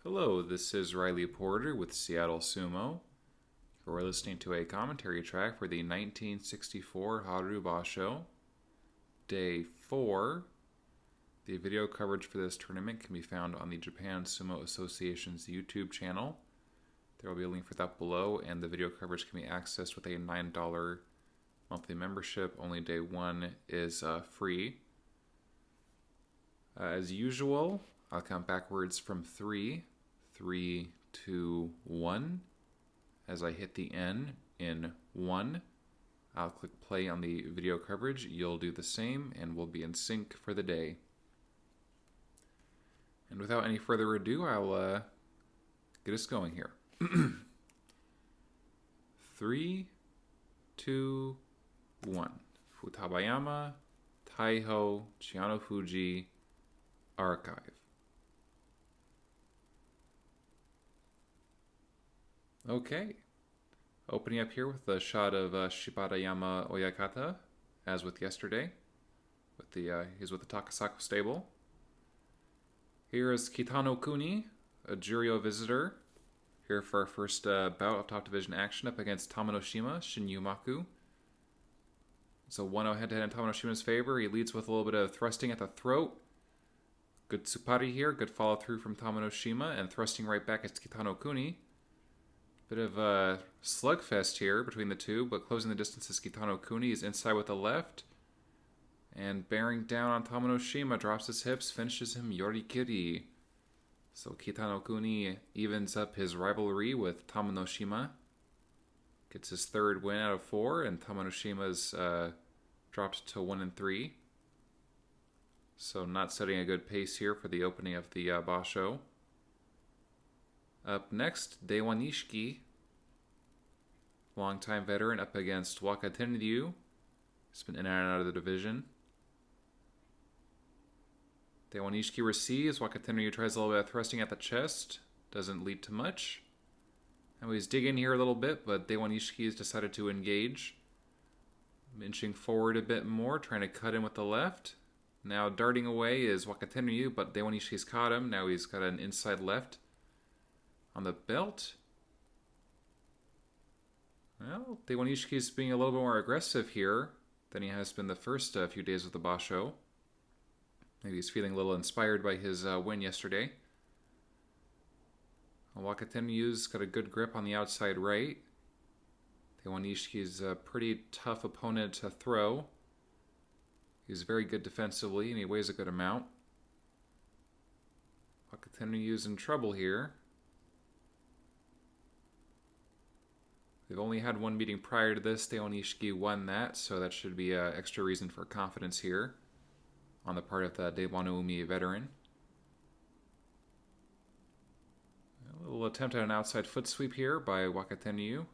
Hello, this is Riley Porter with Seattle Sumo. You're listening to a commentary track for the 1964 Haru Basho, Day 4. The video coverage for this tournament can be found on the Japan Sumo Association's YouTube channel. There will be a link for that below, and the video coverage can be accessed with a $9 monthly membership. Only Day 1 is free. As usual, I'll count backwards from 3, 3, 2, 1. As I hit the N in 1, I'll click play on the video coverage. You'll do the same, and we'll be in sync for the day. And without any further ado, I'll get us going here. 3, 2, 1. Futabayama, Taiho, Chiano Fuji, Archive. Okay. Opening up here with a shot of Shibadayama Oyakata, as with yesterday. He's with the Takasaku stable. Here is Kitano Kuni, a Juryo visitor. Here for our first bout of top division action up against Tamanoshima Shinyumaku. It's a 1-0 head-to-head in Tamanoshima's favor. He leads with a little bit of thrusting at the throat. Good tsupari here, good follow through from Tamanoshima, and thrusting right back is Kitano Kuni. Bit of a slugfest here between the two, but closing the distance is Kitano Kuni. He's inside with the left. And bearing down on Tamanoshima, drops his hips, finishes him Yorikiri. So Kitano Kuni evens up his rivalry with Tamanoshima. Gets his third win out of 4, and Tamanoshima's dropped to 1-3. So not setting a good pace here for the opening of the Basho. Up next, Dewanishiki, longtime veteran, up against Wakatenryu. He's been in and out of the division. Dewanishiki receives. Wakatenryu tries a little bit of thrusting at the chest. Doesn't lead to much. Now he's digging here a little bit, but Dewanishiki has decided to engage. Inching forward a bit more, trying to cut in with the left. Now darting away is Wakatenryu, but Dewanishiki's caught him. Now he's got an inside left on the belt. Well, Dewanishiki's being a little bit more aggressive here than he has been the first few days of the Basho. Maybe he's feeling a little inspired by his win yesterday. Wakatenryu's got a good grip on the outside right. Dewanishiki's a pretty tough opponent to throw. He's very good defensively, and he weighs a good amount. Wakatenryu's in trouble here. They've only had one meeting prior to this. Dewanishiki won that, so that should be an extra reason for confidence here on the part of the Dewanoumi veteran. A little attempt at an outside foot sweep here by Wakatenryu.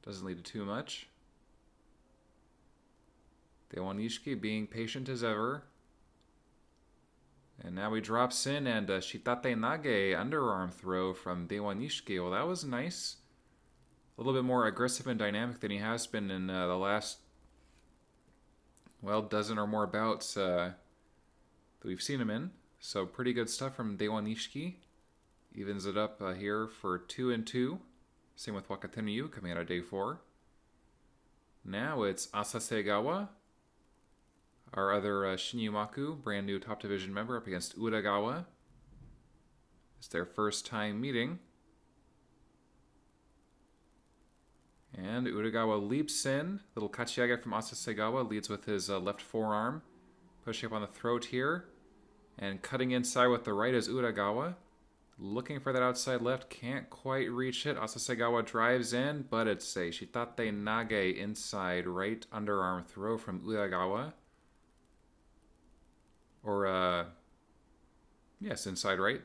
Doesn't lead to too much. Dewanishiki being patient as ever. And now he drops in, and Shitate Nage underarm throw from Dewanishiki. Well, that was nice. A little bit more aggressive and dynamic than he has been in the last, dozen or more bouts that we've seen him in. So pretty good stuff from Dewanishiki. Evens it up here for 2-2. Same with Wakatenryu coming out of Day 4. Now it's Asasegawa, our other Shinyumaku, brand new top division member, up against Uragawa. It's their first time meeting. And Uragawa leaps in. Little kachiage from Asasegawa, leads with his left forearm. Pushing up on the throat here. And cutting inside with the right is Uragawa. Looking for that outside left, can't quite reach it. Asasegawa drives in, but it's a Shitate Nage inside right underarm throw from Uragawa. Yes, inside right.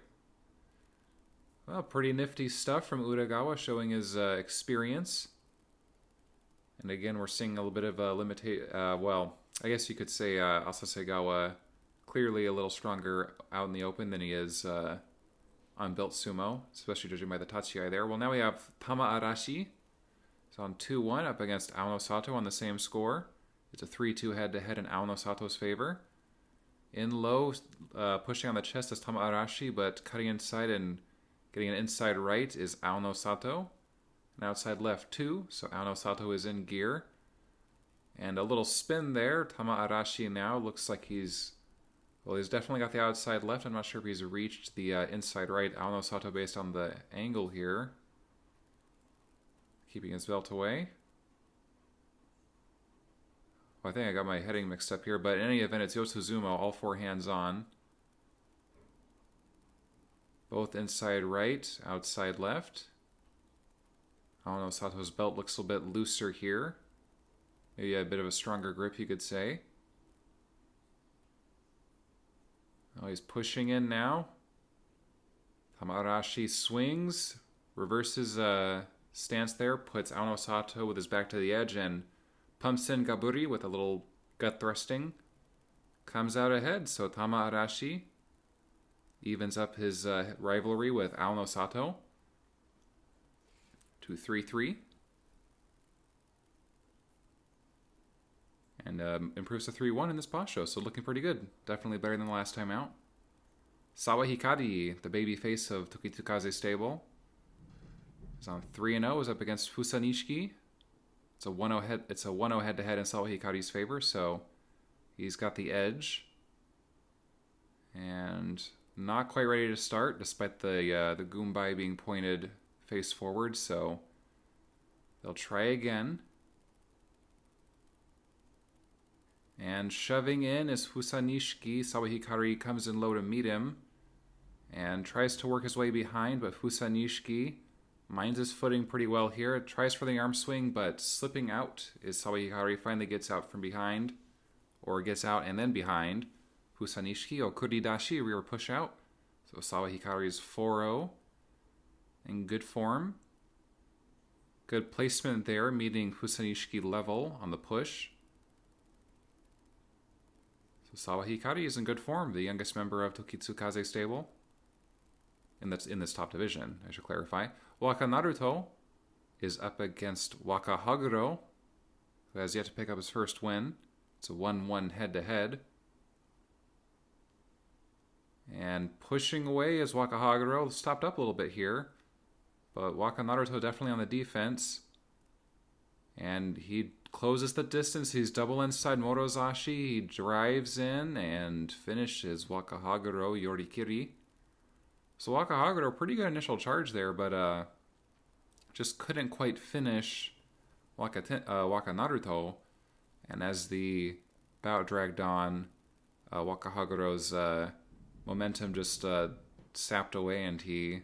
Well, pretty nifty stuff from Uragawa, showing his experience. And again, we're seeing a little bit of a I guess you could say Asasegawa clearly a little stronger out in the open than he is on built sumo, especially judging by the tachiai there. Well, now we have Tama Arashi. It's on 2-1 up against Aono Sato on the same score. It's a 3-2 head-to-head in Aono Sato's favor. In low, pushing on the chest is Tama Arashi, but cutting inside and Getting an inside right is Aono Sato. An outside left 2, so Aono Sato is in gear. And a little spin there. Tama Arashi now looks like he's definitely got the outside left. I'm not sure if he's reached the inside right. Aono Sato based on the angle here. Keeping his belt away. I think I got my heading mixed up here, but in any event, it's Yosuzumo, all 4 hands on. Both inside right, outside left. Aono Sato's belt looks a little bit looser here. Maybe a bit of a stronger grip, you could say. Oh, he's pushing in now. Tamarashi swings, reverses stance there, puts Aono Sato with his back to the edge, and pumps in Gaburi with a little gut thrusting. Comes out ahead, so Tama Arashi evens up his rivalry with Aono Sato to 3-3. And improves to 3-1 in this basho, so looking pretty good. Definitely better than the last time out. Sawa Hikari, the baby face of Tokitsukaze stable, is on 3-0, is up against Fusanishiki. It's a 1-0 head-to-head in Sawa Hikari's favor, so he's got the edge. And not quite ready to start, despite the Goombay being pointed face forward, so they'll try again. And shoving in is Fusanishiki. Sawa Hikari comes in low to meet him and tries to work his way behind, but Fusanishiki minds his footing pretty well here. Tries for the arm swing, but slipping out is Sawa Hikari. Finally gets out from behind, or gets out and then behind. Fusanishiki, Okuridashi, rear push out. So Sawa Hikari's 4-0 in good form. Good placement there, meeting Fusanishiki level on the push. So Sawa Hikari is in good form, the youngest member of Tokitsukaze stable. In this top division, I should clarify. Waka Naruto is up against Waka Haguro, who has yet to pick up his first win. It's a 1-1 head-to-head. And pushing away is Waka Haguro. Stopped up a little bit here, but Waka Naruto definitely on the defense. And he closes the distance. He's double inside Morozashi. He drives in and finishes Waka Haguro Yorikiri. So Waka Haguro, pretty good initial charge there, but just couldn't quite finish Waka Naruto. And as the bout dragged on, Waka Haguro's momentum just sapped away, and he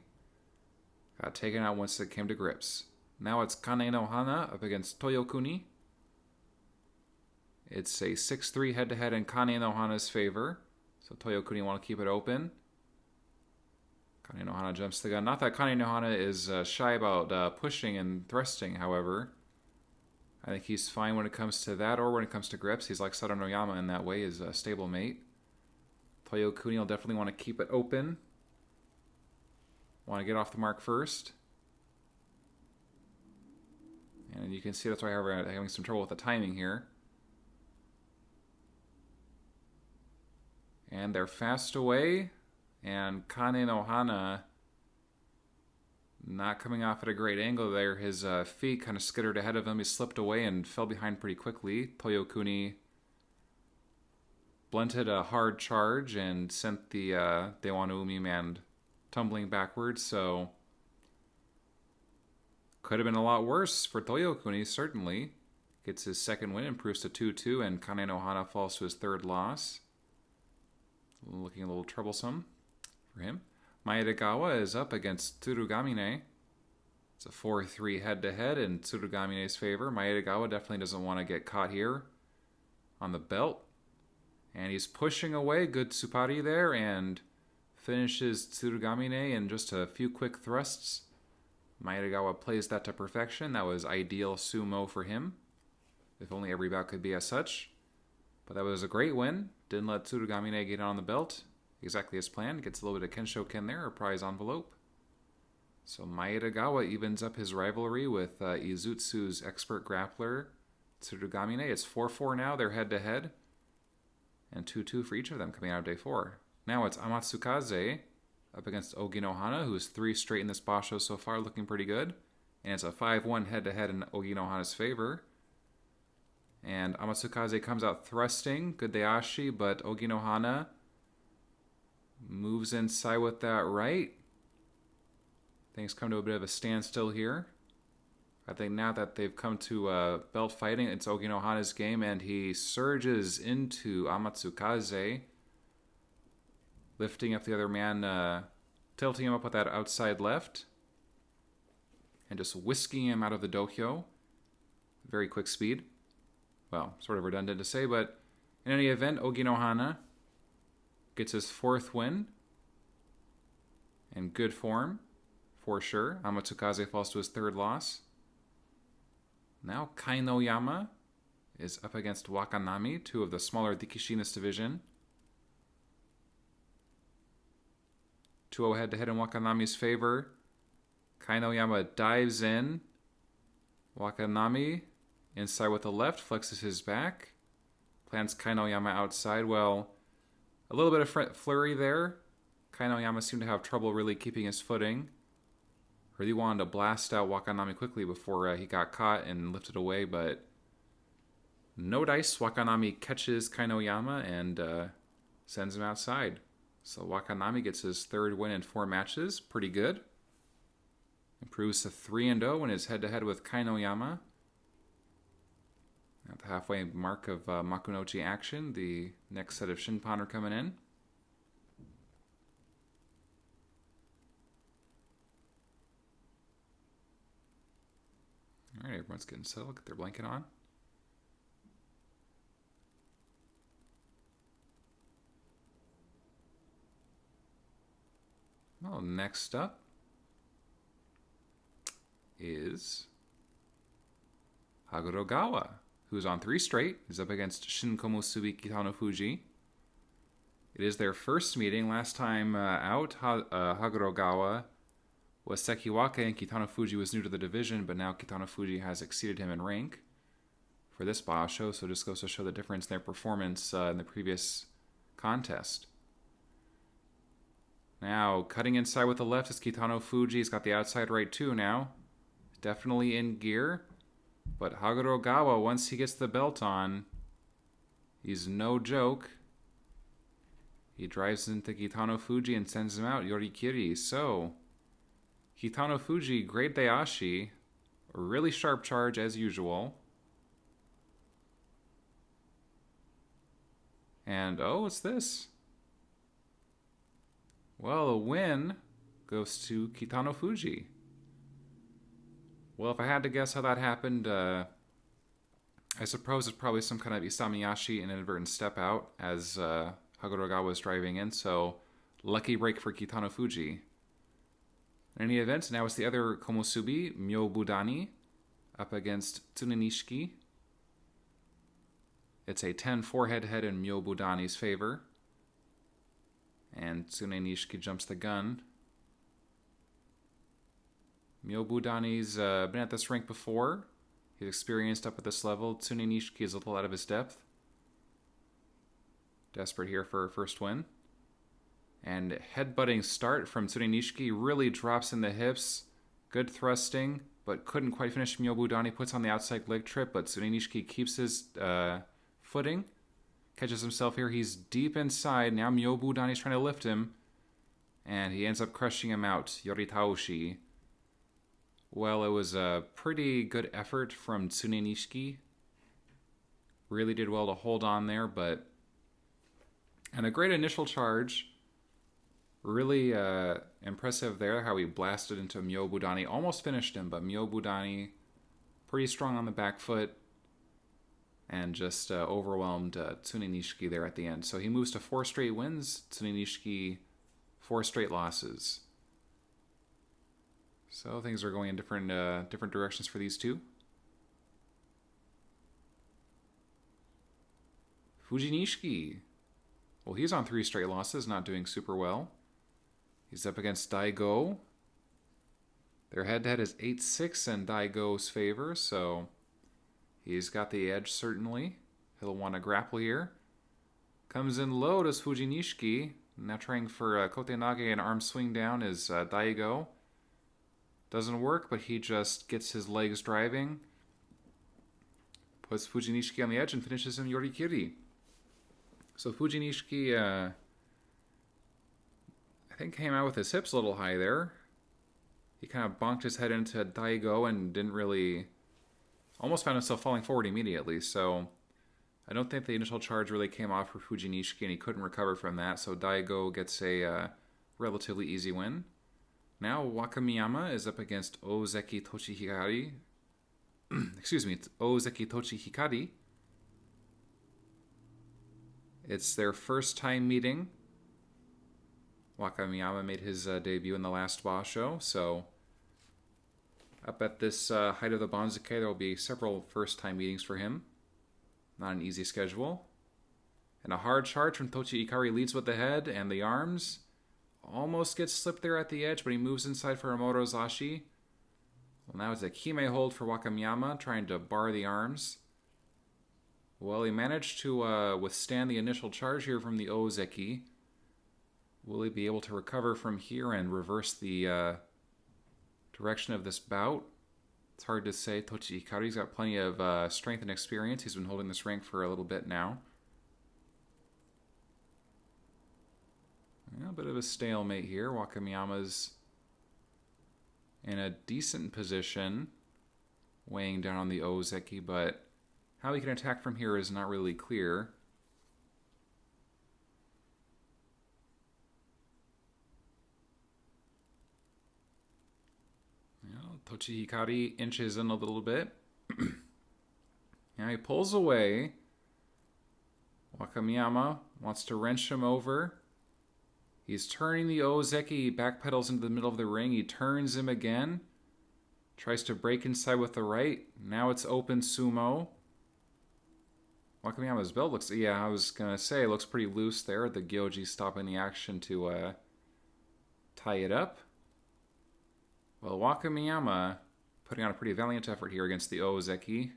got taken out once it came to grips. Now it's Kane no Hana up against Toyokuni. It's a 6-3 head-to-head in Kane no Hana's favor, so Toyokuni want to keep it open. Kane no Hana jumps the gun. Not that Kane no Hana is shy about pushing and thrusting, however. I think he's fine when it comes to that, or when it comes to grips. He's like Sadanoyama in that way, his stable mate. Toyokuni will definitely want to keep it open. Want to get off the mark first. And you can see that's why we're having some trouble with the timing here. And they're fast away. And Kane no Hana not coming off at a great angle there. His feet kind of skittered ahead of him. He slipped away and fell behind pretty quickly. Toyokuni blunted a hard charge and sent the Dewano Umi man tumbling backwards. So could have been a lot worse for Toyokuni, certainly. Gets his second win, improves to 2-2, and Kane no Hana falls to his third loss. Looking a little troublesome for him. Maedegawa is up against Tsurugamine. It's a 4-3 head-to-head in Tsurugamine's favor. Maedegawa definitely doesn't want to get caught here on the belt. And he's pushing away. Good Tsupari there, and finishes Tsurugamine in just a few quick thrusts. Maedegawa plays that to perfection. That was ideal sumo for him. If only every bout could be as such. But that was a great win. Didn't let Tsurugamine get on the belt. Exactly as planned. Gets a little bit of Kenshoken there, a prize envelope. So Maedegawa evens up his rivalry with Izutsu's expert grappler, Tsurugamine. It's 4-4 now. They're head-to-head. And 2-2 for each of them coming out of day 4. Now it's Amatsukaze up against Oginohana, who is 3 straight in this basho so far, looking pretty good. And it's a 5-1 head-to-head in Oginohana's favor. And Amatsukaze comes out thrusting, good dayashi, but Oginohana moves inside with that right. Things come to a bit of a standstill here. I think now that they've come to belt fighting, it's Oginohana's game, and he surges into Amatsukaze, lifting up the other man, tilting him up with that outside left, and just whisking him out of the dohyo. Very quick speed. Well, sort of redundant to say, but in any event, Oginohana gets his 4th win in good form, for sure. Amatsukaze falls to his 3rd loss. Now Kainoyama is up against Wakanami, 2 of the smaller Dikishi in this division. 2-0 head-to-head in Wakanami's favor. Kainoyama dives in. Wakanami inside with the left, flexes his back. Plants Kainoyama outside. Well, a little bit of flurry there. Kainoyama seemed to have trouble really keeping his footing. Really wanted to blast out Wakanami quickly before he got caught and lifted away, but no dice. Wakanami catches Kainoyama and sends him outside. So Wakanami gets his 3rd win in 4 matches. Pretty good. Improves to 3-0 when he's head-to-head with Kainoyama. At the halfway mark of Makunochi action, the next set of Shinpan are coming in. All right, everyone's getting settled. Get their blanket on. Well, next up is Hagurogawa, who's on 3 straight. He's up against Shinkomusubi Kitanofuji. It is their first meeting. Last time out, Hagurogawa was Sekiwaka, and Kitanofuji was new to the division, but now Kitanofuji has exceeded him in rank for this basho, so it just goes to show the difference in their performance in the previous contest. Now, cutting inside with the left is Kitanofuji. He's got the outside right too now. Definitely in gear. But Hagurogawa, once he gets the belt on, he's no joke. He drives into Kitanofuji and sends him out, Yorikiri. So, Kitanofuji, great dayashi, a really sharp charge as usual. And, oh, what's this? Well, a win goes to Kitanofuji. Well, if I had to guess how that happened, I suppose it's probably some kind of Isamiyashi and inadvertent step out as Hagurogawa was driving in, so lucky break for Kitanofuji. In any event, now it's the other Komusubi, Myobudani, up against Tsunenishiki. It's a 10-4 head-to-head in Myobudani's favor. And Tsunenishiki jumps the gun. Myobudani's been at this rank before. He's experienced up at this level. Tsunenishiki is a little out of his depth. Desperate here for a first win. And headbutting start from Tsunenishiki really drops in the hips. Good thrusting, but couldn't quite finish. Myobudani puts on the outside leg trip, but Tsunenishiki keeps his footing. Catches himself here. He's deep inside. Now Myobudani's trying to lift him. And he ends up crushing him out. Yoritaoshi. Well, it was a pretty good effort from Tsunenishiki. Really did well to hold on there, but... And a great initial charge. Really impressive there, how he blasted into Myobudani. Almost finished him, but Myobudani pretty strong on the back foot. And just overwhelmed Tsunenishiki there at the end. So he moves to 4 straight wins. Tsunenishiki, 4 straight losses. So things are going in different directions for these two. Fujinishiki. Well, he's on 3 straight losses, not doing super well. He's up against Daigo. Their head-to-head is 8-6 in Daigo's favor, so he's got the edge, certainly. He'll want to grapple here. Comes in low, does Fujinishiki. Now trying for Kotenage and arm swing down is Daigo. Doesn't work, but he just gets his legs driving, puts Fujinishiki on the edge, and finishes him Yorikiri. So Fujinishiki, I think, came out with his hips a little high there. He kind of bonked his head into Daigo and didn't really... almost found himself falling forward immediately, so... I don't think the initial charge really came off for Fujinishiki, and he couldn't recover from that, so Daigo gets a relatively easy win. Now Wakamiyama is up against Ozeki Tochihikari. Excuse me, it's Ozeki Tochihikari. It's their first time meeting. Wakamiyama made his debut in the last Ba show, so up at this height of the Banzuke, there will be several first time meetings for him. Not an easy schedule. And a hard charge from Tochihikari leads with the head and the arms. Almost gets slipped there at the edge, but he moves inside for a Morozashi. Well, now it's a Kime hold for Wakamiyama, trying to bar the arms. Well, he managed to withstand the initial charge here from the Ozeki. Will he be able to recover from here and reverse the direction of this bout? It's hard to say. Tochihikari's got plenty of strength and experience. He's been holding this rank for a little bit now. A bit of a stalemate here. Wakamiyama's in a decent position, weighing down on the Ozeki, but how he can attack from here is not really clear. Tochihikari inches in a little bit. Now he pulls away. Wakamiyama wants to wrench him over. He's turning the Ozeki. He backpedals into the middle of the ring. He turns him again. Tries to break inside with the right. Now it's open sumo. Wakamiyama's belt looks... yeah, I was going to say, it looks pretty loose there. The Gyoji stopping the action to tie it up. Well, Wakamiyama putting on a pretty valiant effort here against the Ozeki.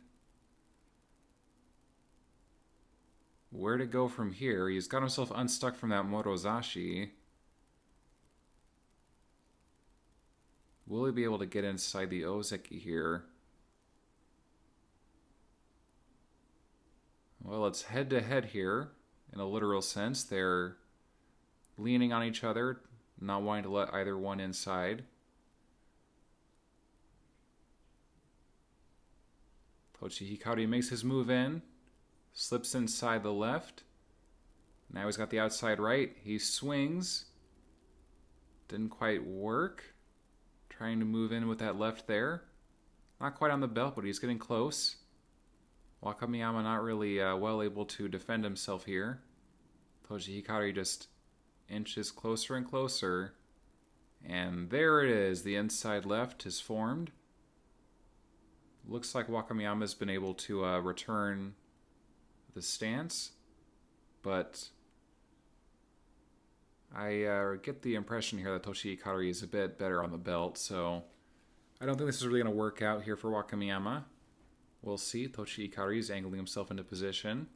Where to go from here? He's got himself unstuck from that Morozashi. Will he be able to get inside the Ozeki here? Well, it's head-to-head here, in a literal sense. They're leaning on each other, not wanting to let either one inside. Tochihikari makes his move in. Slips inside the left. Now he's got the outside right. He swings. Didn't quite work. Trying to move in with that left there. Not quite on the belt, but he's getting close. Wakamiyama not really well able to defend himself here. Tochihikari just inches closer and closer. And there it is. The inside left is formed. Looks like Wakamiyama's been able to return the stance, but I get the impression here that Tochihikari is a bit better on the belt, so I don't think this is really going to work out here for Wakamiyama. We'll see. Tochihikari is angling himself into position.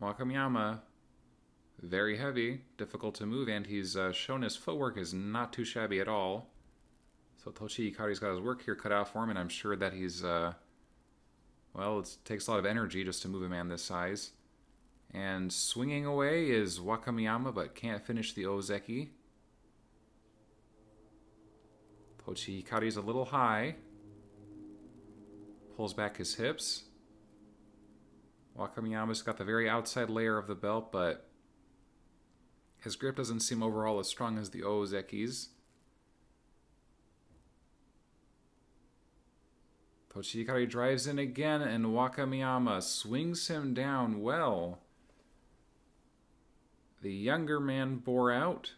Wakamiyama, very heavy, difficult to move, and he's shown his footwork is not too shabby at all. So Tochihikari's got his work here cut out for him, and I'm sure that he's... well, it takes a lot of energy just to move a man this size. And swinging away is Wakamiyama, but can't finish the Ozeki. Tochihikari's a little high. Pulls back his hips. Wakamiyama's got the very outside layer of the belt, but his grip doesn't seem overall as strong as the Ozeki's. Tochihikari drives in again, and Wakamiyama swings him down well. The younger man bore out.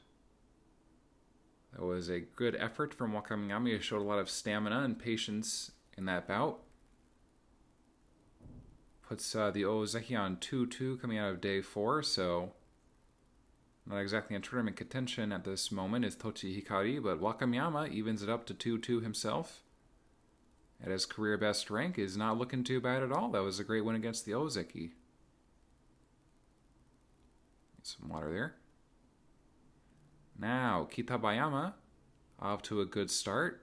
That was a good effort from Wakamiyama. He showed a lot of stamina and patience in that bout. Puts the Ozeki on 2-2 coming out of day 4, so not exactly in tournament contention at this moment is Tochihikari, but Wakamiyama evens it up to 2-2 himself. At his career best rank is not looking too bad at all. That was a great win against the Ozeki. Some water there. Now, Kitabayama, off to a good start,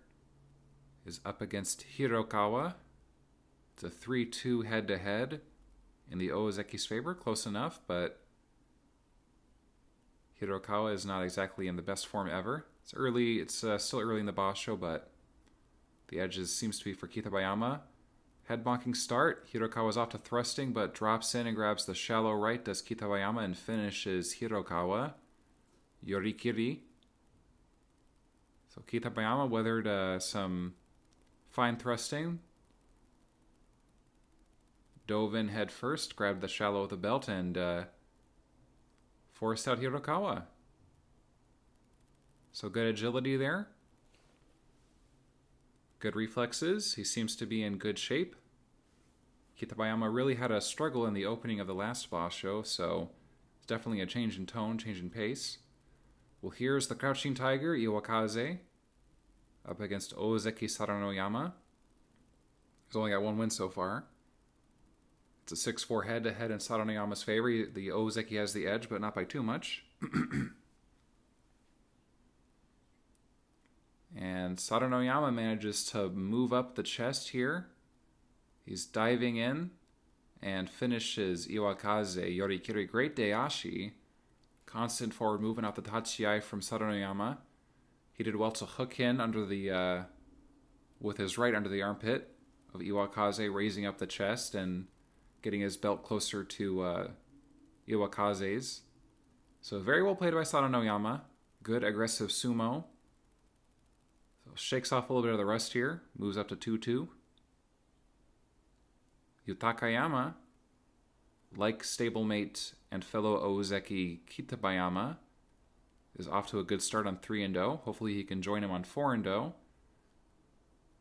is up against Hirokawa. It's a 3-2 head-to-head in the Ozaki's favor. Close enough, but Hirokawa is not exactly in the best form ever. It's early. It's still early in the basho, but the edges seems to be for Kitabayama. Head bonking start. Hirokawa's off to thrusting, but drops in and grabs the shallow right, does Kitabayama, and finishes Hirokawa. Yorikiri. So Kitabayama weathered some fine thrusting. Dove in head first, grabbed the shallow with the belt, and forced out Hirokawa. So good agility there. Good reflexes. He seems to be in good shape. Kitabayama really had a struggle in the opening of the last basho, so it's definitely a change in tone, change in pace. Well, here's the Crouching Tiger, Iwakaze, up against Ozeki Saranoyama. He's only got one win so far. It's a 6-4 head-to-head in Saranoyama's favor. The Ozeki has the edge, but not by too much. And Saranoyama manages to move up the chest here. He's diving in and finishes Iwakaze. Yorikiri, great Dayashi. Constant forward movement out the Tachiai from Saranoyama. He did well to hook in under the with his right under the armpit of Iwakaze, raising up the chest and getting his belt closer to Iwakaze's. So very well played by Saranoyama. Good aggressive sumo. So shakes off a little bit of the rust here. Moves up to 2-2. Yutakayama, like stablemate and fellow Ozeki Kitabayama, is off to a good start on 3-0. Hopefully he can join him on 4-0.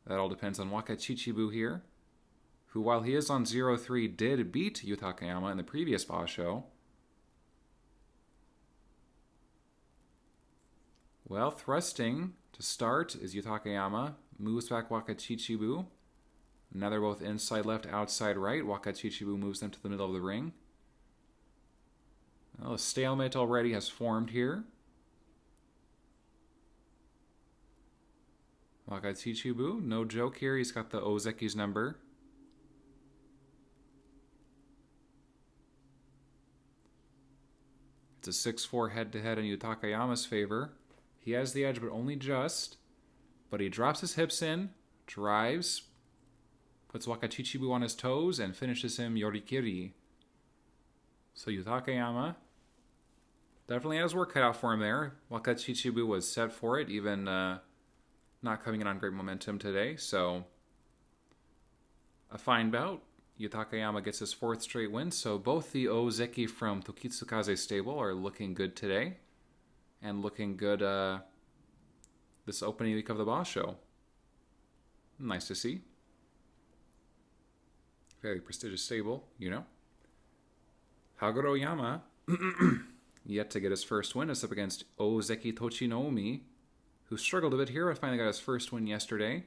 That all depends on Waka Chichibu here, who, while he is on 0-3, did beat Yutakayama in the previous basho. Well, thrusting to start is Yutakayama. Moves back Waka Chichibu. Now they're both inside left, outside right. Waka Chichibu moves them to the middle of the ring. Well, a stalemate already has formed here. Waka Chichibu, no joke here. He's got the Ozeki's number. It's a 6-4 head-to-head in Yutakayama's favor. He has the edge, but only just. But he drops his hips in, drives, puts Waka Chichibu on his toes, and finishes him Yorikiri. So Yutakayama definitely had his work cut out for him there. Waka Chichibu was set for it, even not coming in on great momentum today. So a fine bout. Yutakayama gets his 4th straight win. So both the Ozeki from Tokitsukaze stable are looking good today. And looking good this opening week of the basho. Nice to see. Very prestigious stable, you know. Hagoroyama, yet to get his first win, is up against Ozeki Tochinomi, who struggled a bit here, but finally got his first win yesterday.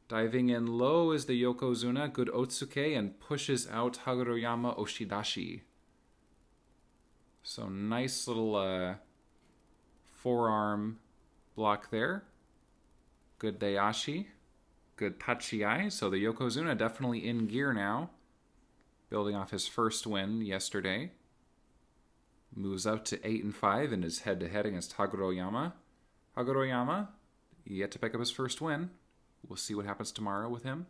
Diving in low is the Yokozuna, good Otsuke, and pushes out Hagoroyama Oshidashi. So nice little forearm block there. Good Dayashi. Good Tachiai. So the Yokozuna definitely in gear now. Building off his first win yesterday. Moves up to 8-5 in his head-to-head against Hagoroyama. Hagoroyama, yet to pick up his first win. We'll see what happens tomorrow with him.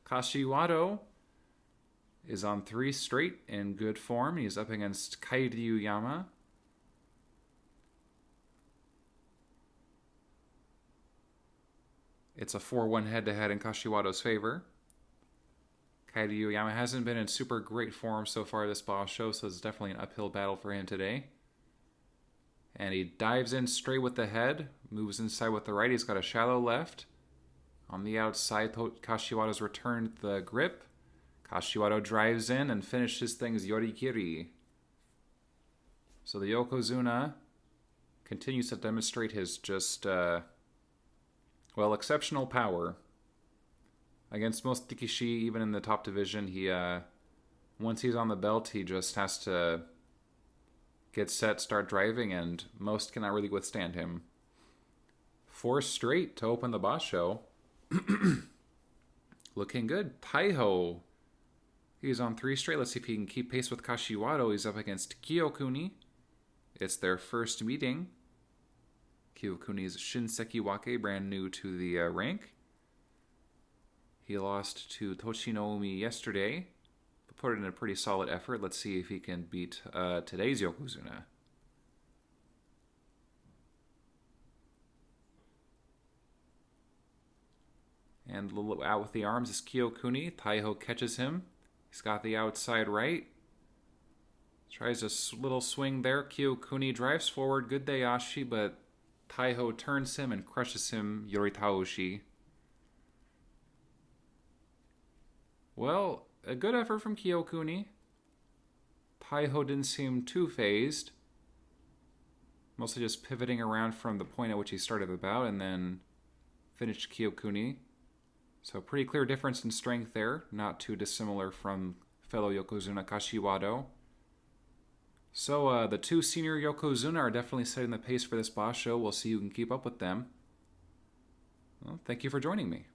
Kashiwado is on 3 straight in good form. He's up against Kairyuyama. It's a 4-1 head-to-head in Kashiwado's favor. Kairyuyama hasn't been in super great form so far this basho, so it's definitely an uphill battle for him today. And he dives in straight with the head, moves inside with the right. He's got a shallow left. On the outside, Kashiwado's returned the grip. Kashiwado drives in and finishes things Yorikiri. So the Yokozuna continues to demonstrate his just, exceptional power. Against most Tikishi, even in the top division, he once he's on the belt, he just has to get set, start driving, and most cannot really withstand him. 4 straight to open the boss show. Looking good. Taiho. He's on 3 straight. Let's see if he can keep pace with Kashiwado. He's up against Kiyokuni. It's their first meeting. Kiyokuni is Shinseki Wake, brand new to the rank. He lost to Toshinoumi yesterday, but put in a pretty solid effort. Let's see if he can beat today's Yokozuna. And a little out with the arms is Kiyokuni. Taiho catches him. He's got the outside right. Tries a little swing there. Kiyokuni drives forward. Good Dayashi, but Taiho turns him and crushes him. Yoritaoshi. Well, a good effort from Kiyokuni. Taiho didn't seem too phased. Mostly just pivoting around from the point at which he started the bout and then finished Kiyokuni. So pretty clear difference in strength there. Not too dissimilar from fellow Yokozuna Kashiwado. So the 2 senior Yokozuna are definitely setting the pace for this boss show. We'll see who can keep up with them. Well, thank you for joining me.